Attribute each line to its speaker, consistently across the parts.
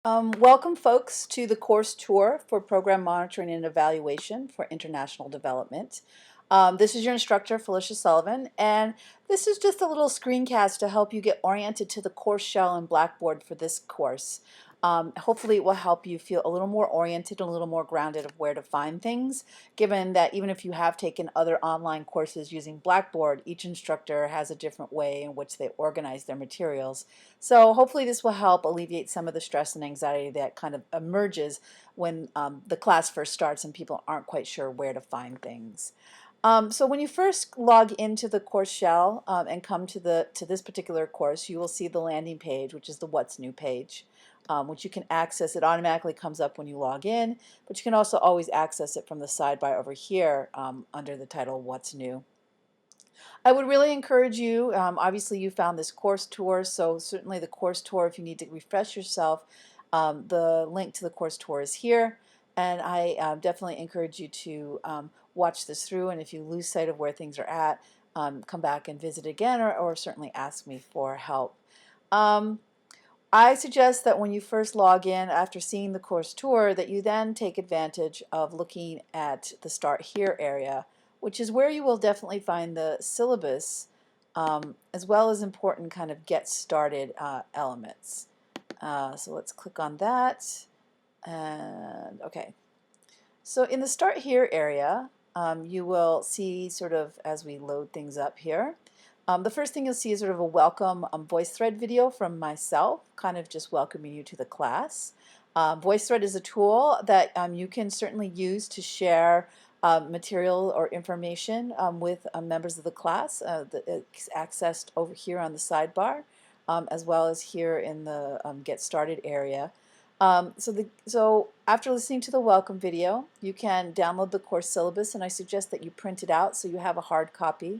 Speaker 1: Welcome, folks, to the course tour for Program Monitoring and Evaluation for International Development. This is your instructor, Felicia Sullivan, and this is just a little screencast to help you get oriented to the course shell and Blackboard for this course. Hopefully it will help you feel a little more oriented and a little more grounded of where to find things, given that even if you have taken other online courses using Blackboard, each instructor has a different way in which they organize their materials. So hopefully this will help alleviate some of the stress and anxiety that kind of emerges when the class first starts and people aren't quite sure where to find things. So when you first log into the course shell and come to this particular course, you will see the landing page, which is the What's New page, which you can access. It automatically comes up when you log in, but you can also always access it from the sidebar over here under the title What's New. I would really encourage you, obviously you found this course tour, so certainly the course tour, if you need to refresh yourself, the link to the course tour is here, and I definitely encourage you to watch this through, and if you lose sight of where things are at, come back and visit again, or certainly ask me for help. I suggest that when you first log in after seeing the course tour that you then take advantage of looking at the Start Here area, which is where you will definitely find the syllabus as well as important kind of get started elements. So let's click on that, and okay. So in the Start Here area, you will see sort of as we load things up here, the first thing you'll see is sort of a welcome VoiceThread video from myself, kind of just welcoming you to the class. VoiceThread is a tool that you can certainly use to share material or information with members of the class that is accessed over here on the sidebar, as well as here in the Get Started area. So after listening to the welcome video, you can download the course syllabus, and I suggest that you print it out so you have a hard copy.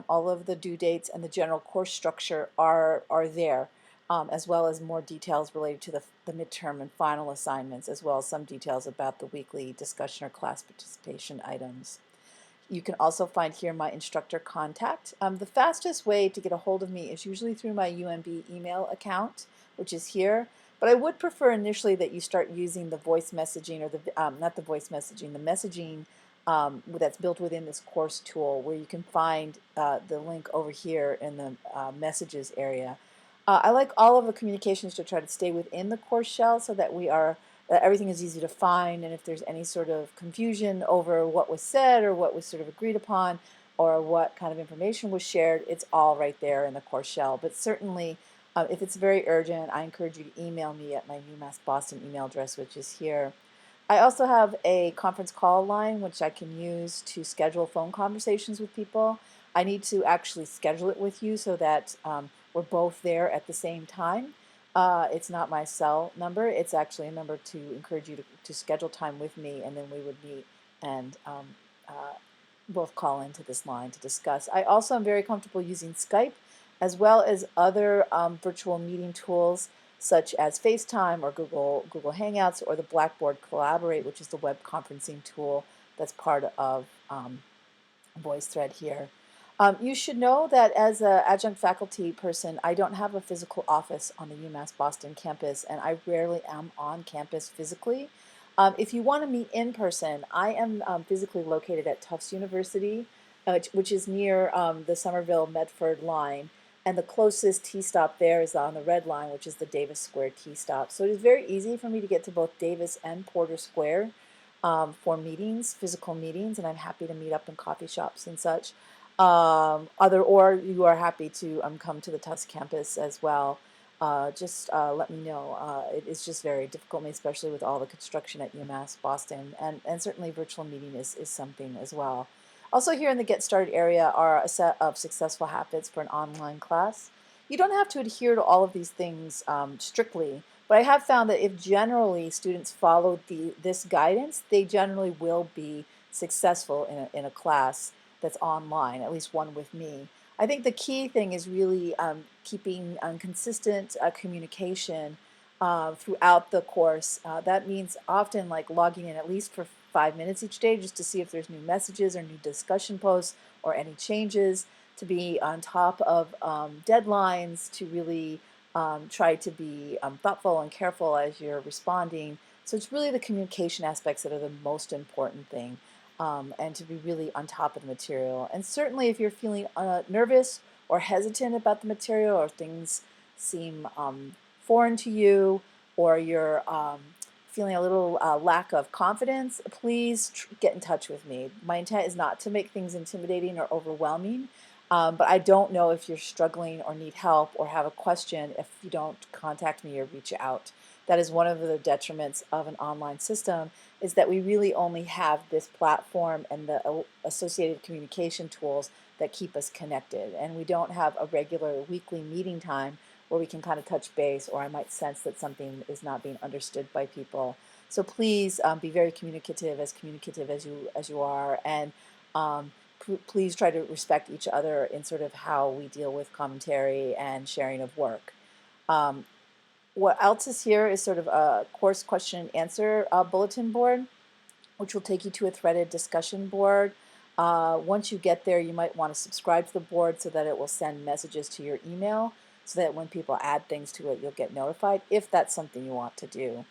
Speaker 1: All of the due dates and the general course structure are there, as well as more details related to the midterm and final assignments, as well as some details about the weekly discussion or class participation items. You can also find here my instructor contact. The fastest way to get a hold of me is usually through my UMB email account, which is here. But I would prefer initially that you start using the voice messaging, or not the voice messaging, the messaging that's built within this course tool, where you can find the link over here in the messages area. I like all of the communications to try to stay within the course shell so that that everything is easy to find, and if there's any sort of confusion over what was said or what was sort of agreed upon or what kind of information was shared, it's all right there in the course shell. But certainly if it's very urgent, I encourage you to email me at my UMass Boston email address, which is here. I also have a conference call line which I can use to schedule phone conversations with people. I need to actually schedule it with you so that we're both there at the same time. It's not my cell number. It's actually a number to encourage you to schedule time with me, and then we would meet and both call into this line to discuss. I also am very comfortable using Skype, as well as other virtual meeting tools such as FaceTime or Google Hangouts, or the Blackboard Collaborate, which is the web conferencing tool that's part of VoiceThread here. You should know that as an adjunct faculty person, I don't have a physical office on the UMass Boston campus, and I rarely am on campus physically. If you want to meet in person, I am physically located at Tufts University, which is near the Somerville-Medford line, and the closest T-stop there is on the red line, which is the Davis Square T-stop. So it is very easy for me to get to both Davis and Porter Square for meetings, physical meetings, and I'm happy to meet up in coffee shops and such. Or you are happy to come to the Tufts campus as well. Just let me know. It's just very difficult, especially with all the construction at UMass Boston, and certainly virtual meeting is something as well. Also here in the Get Started area are a set of successful habits for an online class. You don't have to adhere to all of these things strictly, but I have found that if generally students follow this guidance, they generally will be successful in a class that's online, at least one with me. I think the key thing is really keeping consistent communication throughout the course. That means often like logging in at least for 5 minutes each day just to see if there's new messages or new discussion posts or any changes, to be on top of deadlines, to really try to be thoughtful and careful as you're responding. So it's really the communication aspects that are the most important thing, and to be really on top of the material. And certainly if you're feeling nervous or hesitant about the material, or things seem foreign to you, or you're feeling a little lack of confidence, please get in touch with me. My intent is not to make things intimidating or overwhelming, but I don't know if you're struggling or need help or have a question if you don't contact me or reach out. That is one of the detriments of an online system, is that we really only have this platform and the associated communication tools that keep us connected. And we don't have a regular weekly meeting time where we can kind of touch base, or I might sense that something is not being understood by people. So please be very communicative as you are, and please try to respect each other in sort of how we deal with commentary and sharing of work. Um, what else is here is sort of a course question and answer bulletin board, which will take you to a threaded discussion board. Once you get there, you might want to subscribe to the board so that it will send messages to your email, so that when people add things to it, you'll get notified if that's something you want to do.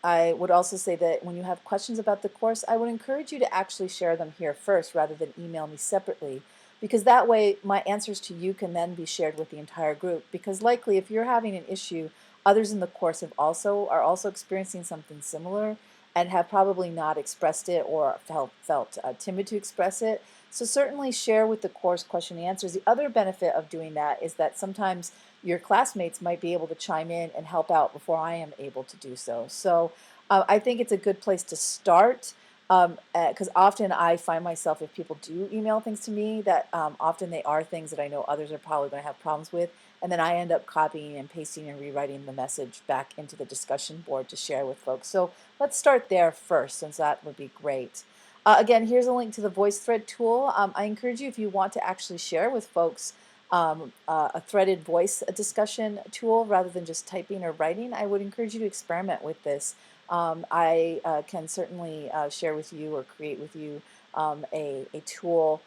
Speaker 1: I would also say that when you have questions about the course, I would encourage you to actually share them here first rather than email me separately, because that way my answers to you can then be shared with the entire group. Because likely if you're having an issue, others in the course are also experiencing something similar, and have probably not expressed it or felt timid to express it. So certainly share with the course question and answers. The other benefit of doing that is that sometimes your classmates might be able to chime in and help out before I am able to do so. So I think it's a good place to start, because often I find myself, if people do email things to me, that often they are things that I know others are probably going to have problems with, and then I end up copying and pasting and rewriting the message back into the discussion board to share with folks. So let's start there first, since that would be great. Again, here's a link to the VoiceThread tool. I encourage you, if you want to actually share with folks a threaded voice discussion tool rather than just typing or writing, I would encourage you to experiment with this. I can certainly share with you or create with you a tour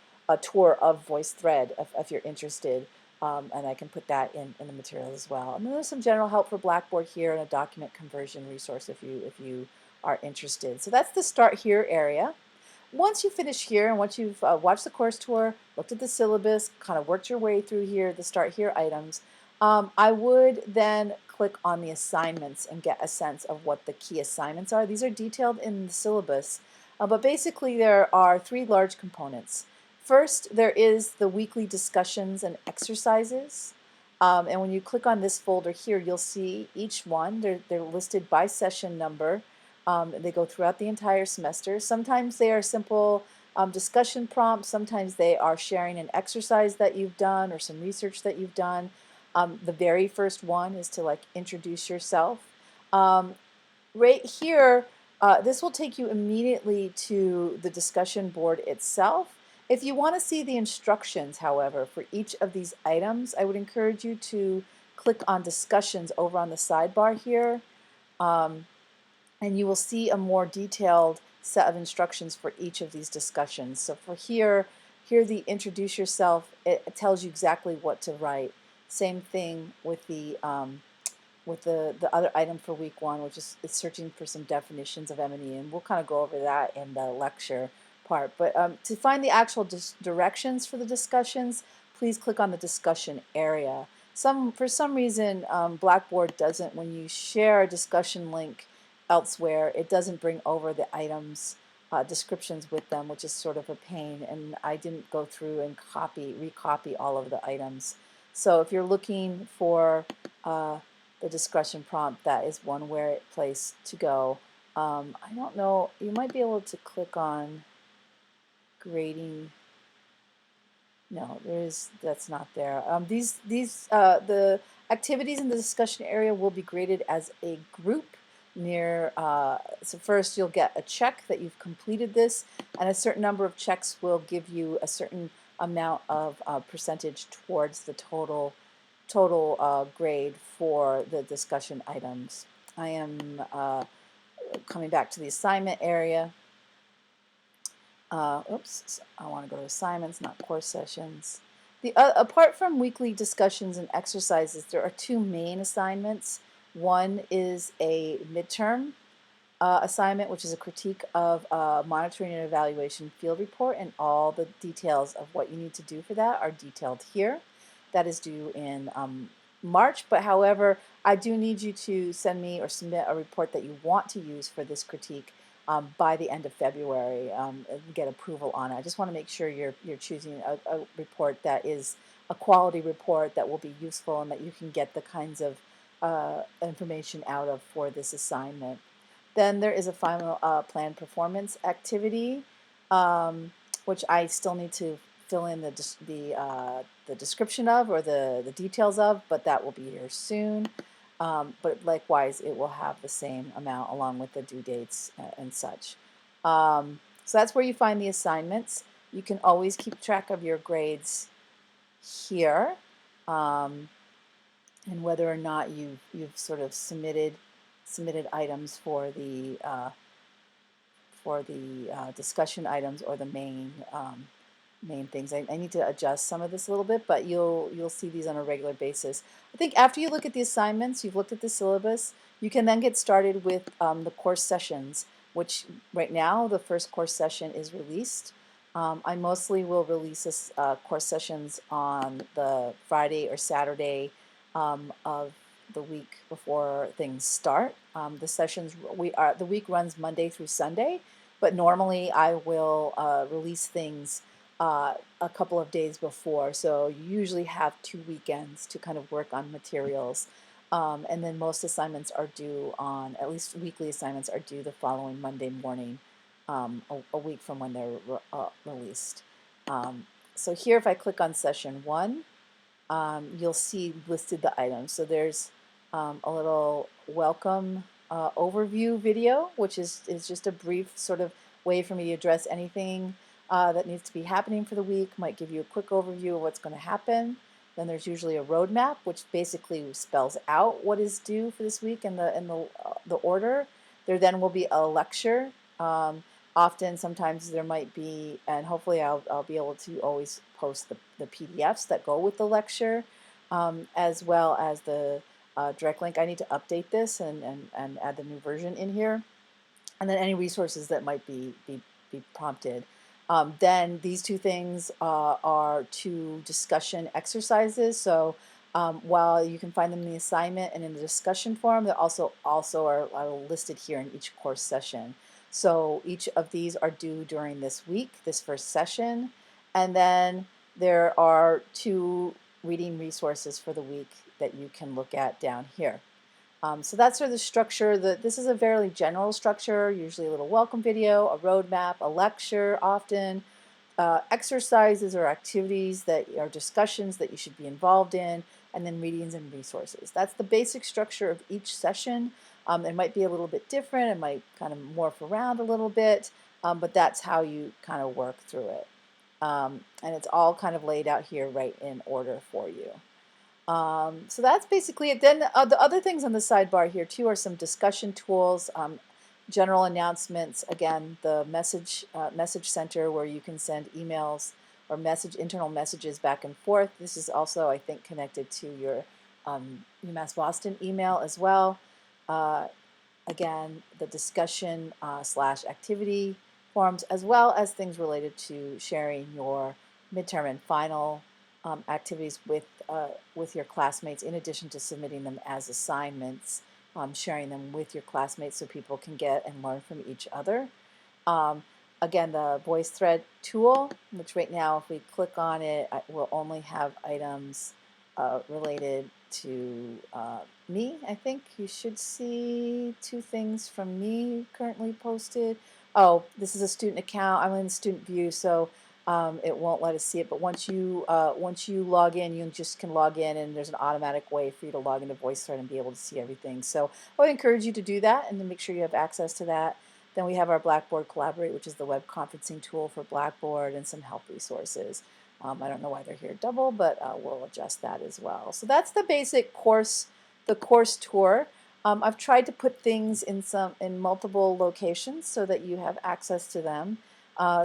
Speaker 1: of VoiceThread if you're interested. And I can put that in the materials as well. And then there's some general help for Blackboard here, and a document conversion resource if you are interested. So that's the Start Here area. Once you finish here, and once you've watched the course tour, looked at the syllabus, kind of worked your way through here, the Start Here items, I would then click on the assignments and get a sense of what the key assignments are. These are detailed in the syllabus, but basically there are three large components. First, there is the weekly discussions and exercises. And when you click on this folder here, you'll see each one. They're listed by session number. They go throughout the entire semester. Sometimes they are simple discussion prompts. Sometimes they are sharing an exercise that you've done or some research that you've done. The very first one is to introduce yourself. Right here, this will take you immediately to the discussion board itself. If you want to see the instructions, however, for each of these items, I would encourage you to click on discussions over on the sidebar here. And you will see a more detailed set of instructions for each of these discussions. So for here the introduce yourself, it tells you exactly what to write. Same thing with the other item for week one, which is searching for some definitions of M&E, and we'll kind of go over that in the lecture part. But to find the actual directions for the discussions, please click on the discussion area. For some reason, Blackboard doesn't, when you share a discussion link elsewhere, it doesn't bring over the items descriptions with them, which is sort of a pain, and I didn't go through and recopy all of the items. So if you're looking for the discussion prompt, that is one place to go. I don't know, you might be able to click on grading. No, that's not there. The activities in the discussion area will be graded as a group so first you'll get a check that you've completed this, and a certain number of checks will give you a certain amount of percentage towards the total grade for the discussion items. I am coming back to the assignment area. Oops, I want to go to assignments, not course sessions. Apart from weekly discussions and exercises, there are two main assignments. One is a midterm assignment, which is a critique of monitoring and evaluation field report, and all the details of what you need to do for that are detailed here. That is due in March, but however, I do need you to send me or submit a report that you want to use for this critique by the end of February and get approval on it. I just want to make sure you're choosing a report that is a quality report that will be useful and that you can get the kinds of information out of for this assignment. Then there is a final planned performance activity, which I still need to fill in the description of or the details of, but that will be here soon. But likewise, it will have the same amount along with the due dates and such. So that's where you find the assignments. You can always keep track of your grades here, and whether or not you've sort of submitted items for the discussion items or the main things. I need to adjust some of this a little bit, but you'll see these on a regular basis. I think after you look at the assignments, you've looked at the syllabus, you can then get started with the course sessions, which right now the first course session is released. I mostly will release this course sessions on the Friday or Saturday of the week before things start. The week runs Monday through Sunday, but normally I will release things a couple of days before. So you usually have 2 weekends to kind of work on materials. And then most assignments are due on, at least weekly assignments are due the following Monday morning, a week from when they're released. So here, if I click on session 1, you'll see listed the items. So there's a little welcome overview video, which is just a brief sort of way for me to address anything that needs to be happening for the week, might give you a quick overview of what's going to happen. Then there's usually a roadmap, which basically spells out what is due for this week and the order. There then will be a lecture. Sometimes there might be, and hopefully I'll be able to always post the PDFs that go with the lecture, as well as the direct link. I need to update this and add the new version in here, and then any resources that might be prompted. Then these two things are two discussion exercises. So while you can find them in the assignment and in the discussion forum, they also are listed here in each course session. So each of these are due during this week, this first session, and then there are 2 reading resources for the week that you can look at down here. So that's sort of the structure. This is a fairly general structure, usually a little welcome video, a roadmap, a lecture often, exercises or activities that are discussions that you should be involved in, and then readings and resources. That's the basic structure of each session. It might be a little bit different. It might kind of morph around a little bit, but that's how you kind of work through it. And it's all kind of laid out here right in order for you. So that's basically it. Then the other things on the sidebar here too are some discussion tools, general announcements. Again, the message center where you can send emails or internal messages back and forth. This is also, I think, connected to your UMass Boston email as well. Again, the discussion / activity forums, as well as things related to sharing your midterm and final activities with your classmates, in addition to submitting them as assignments, sharing them with your classmates so people can get and learn from each other. Again, the VoiceThread tool, which right now, if we click on it, will only have items related to me. I think you should see 2 things from me currently posted. Oh, this is a student account. I'm in the student view, so it won't let us see it. But once you log in, you just can log in, and there's an automatic way for you to log into VoiceThread and be able to see everything. So I would encourage you to do that and to make sure you have access to that. Then we have our Blackboard Collaborate, which is the web conferencing tool for Blackboard, and some help resources. I don't know why they're here double, but we'll adjust that as well. So that's the basic course, the course tour. I've tried to put things in multiple locations so that you have access to them.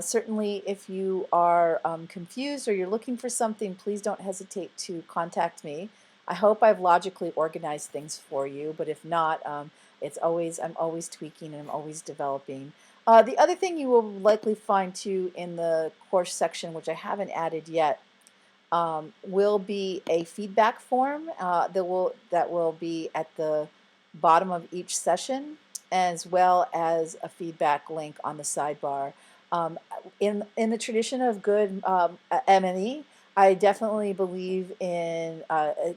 Speaker 1: Certainly, if you are confused or you're looking for something, please don't hesitate to contact me. I hope I've logically organized things for you, but if not, I'm always tweaking and I'm always developing. The other thing you will likely find too in the course section, which I haven't added yet, will be a feedback form that will be at the bottom of each session, as well as a feedback link on the sidebar. Um, in the tradition of good M&E, I definitely believe in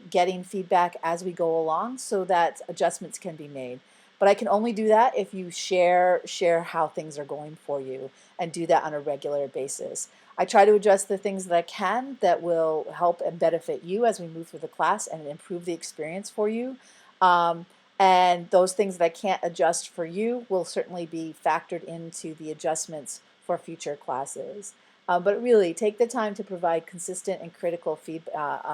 Speaker 1: getting feedback as we go along so that adjustments can be made. But I can only do that if you share how things are going for you and do that on a regular basis. I try to adjust the things that I can that will help and benefit you as we move through the class and improve the experience for you. Um, and those things that I can't adjust for you will certainly be factored into the adjustments for future classes. But really, take the time to provide consistent and critical feedback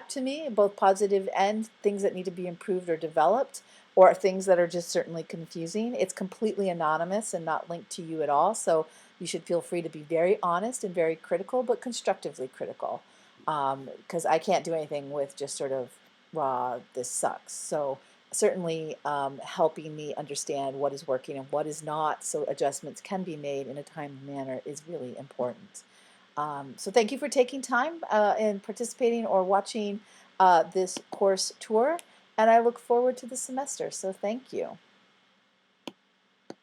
Speaker 1: to me, both positive and things that need to be improved or developed, or things that are just certainly confusing. It's completely anonymous and not linked to you at all, so you should feel free to be very honest and very critical, but constructively critical, because I can't do anything with just sort of raw, this sucks. So certainly helping me understand what is working and what is not, so adjustments can be made in a timely manner, is really important. So thank you for taking time and participating or watching this course tour, and I look forward to the semester, so thank you.